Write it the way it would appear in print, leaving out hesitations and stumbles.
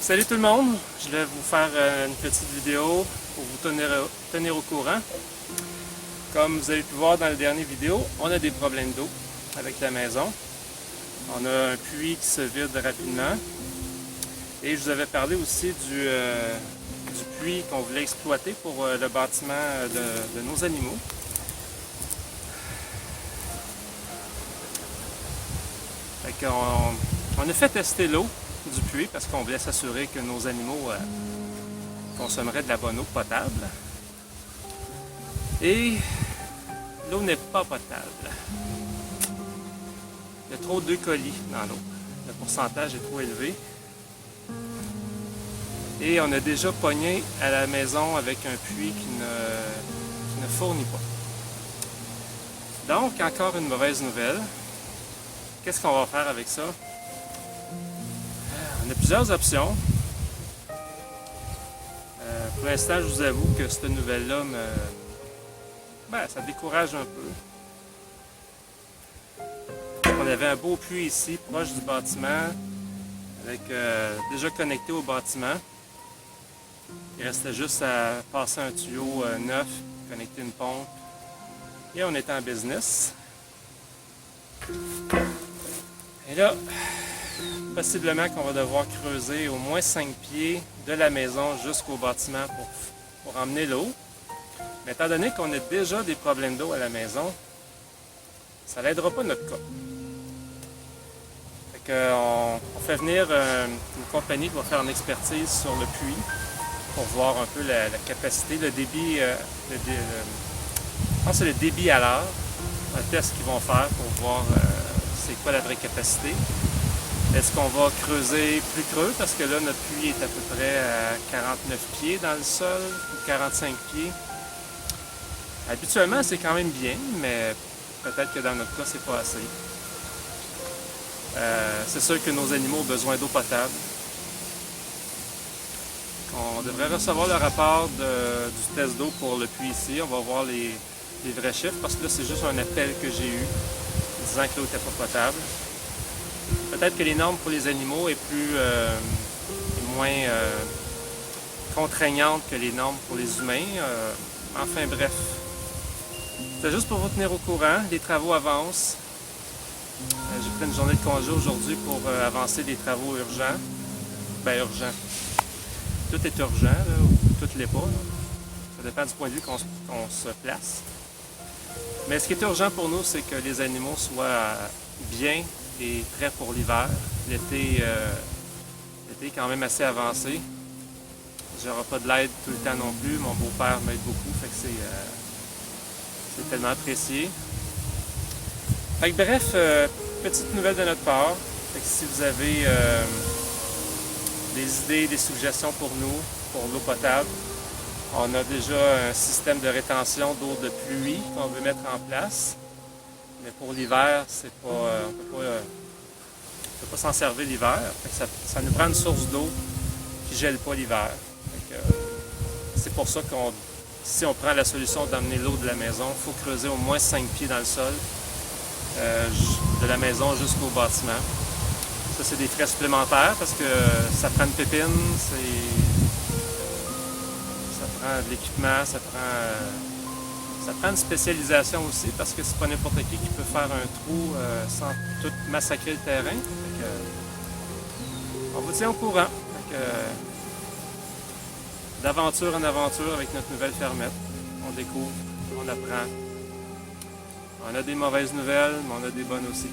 Salut tout le monde, je vais vous faire une petite vidéo pour vous tenir au courant. Comme vous avez pu voir dans la dernière vidéo, on a des problèmes d'eau avec la maison. On a un puits qui se vide rapidement. Et je vous avais parlé aussi du puits qu'on voulait exploiter pour le bâtiment de nos animaux. On a fait tester l'eau du puits parce qu'on voulait s'assurer que nos animaux consommeraient de la bonne eau potable. Et l'eau n'est pas potable. Il y a trop d'E. coli dans l'eau. Le pourcentage est trop élevé. Et on a déjà pogné à la maison avec un puits qui ne fournit pas. Donc, encore une mauvaise nouvelle. Qu'est-ce qu'on va faire avec ça? On a plusieurs options. Pour l'instant, je vous avoue que cette nouvelle-là ça décourage un peu. On avait un beau puits ici, proche du bâtiment, avec déjà connecté au bâtiment. Il restait juste à passer un tuyau neuf, connecter une pompe, et on était en business. Et là, possiblement qu'on va devoir creuser au moins 5 pieds de la maison jusqu'au bâtiment pour emmener l'eau. Mais étant donné qu'on a déjà des problèmes d'eau à la maison, ça n'aidera pas notre cas. Fait qu'on fait venir une compagnie qui va faire une expertise sur le puits pour voir un peu la capacité, le débit, je pense que c'est le débit à l'heure, un test qu'ils vont faire pour voir c'est quoi la vraie capacité. Est-ce qu'on va creuser plus creux parce que là notre puits est à peu près à 49 pieds dans le sol ou 45 pieds. Habituellement c'est quand même bien, mais peut-être que dans notre cas c'est pas assez. C'est sûr que nos animaux ont besoin d'eau potable. On devrait recevoir le rapport du test d'eau pour le puits ici. On va voir les vrais chiffres parce que là c'est juste un appel que j'ai eu disant que l'eau n'était pas potable. Peut-être que les normes pour les animaux est moins contraignantes que les normes pour les humains. Enfin bref, c'est juste pour vous tenir au courant. Les travaux avancent. J'ai pris une journée de congé aujourd'hui pour avancer des travaux urgents. Ben urgents. Tout est urgent, là, ou tout l'est pas. Là. Ça dépend du point de vue qu'on se place. Mais ce qui est urgent pour nous, c'est que les animaux soient bien et prêts pour l'hiver. L'été est quand même assez avancé. J'aurai pas de l'aide tout le temps non plus. Mon beau-père m'aide beaucoup, fait que c'est tellement apprécié. Fait que bref, petite nouvelle de notre part. Fait que si vous avez des idées, des suggestions pour nous, pour l'eau potable, on a déjà un système de rétention d'eau de pluie qu'on veut mettre en place. Mais pour l'hiver, c'est pas, on ne peut pas s'en servir l'hiver. Ça nous prend une source d'eau qui ne gèle pas l'hiver. C'est pour ça qu'on, si on prend la solution d'amener l'eau de la maison, il faut creuser au moins 5 pieds dans le sol, de la maison jusqu'au bâtiment. Ça, c'est des frais supplémentaires parce que ça prend une pépine, ça prend de l'équipement, ça prend une spécialisation aussi parce que c'est pas n'importe qui peut faire un trou sans tout massacrer le terrain. On vous tient au courant. D'aventure en aventure avec notre nouvelle fermette. On découvre, on apprend. On a des mauvaises nouvelles, mais on a des bonnes aussi.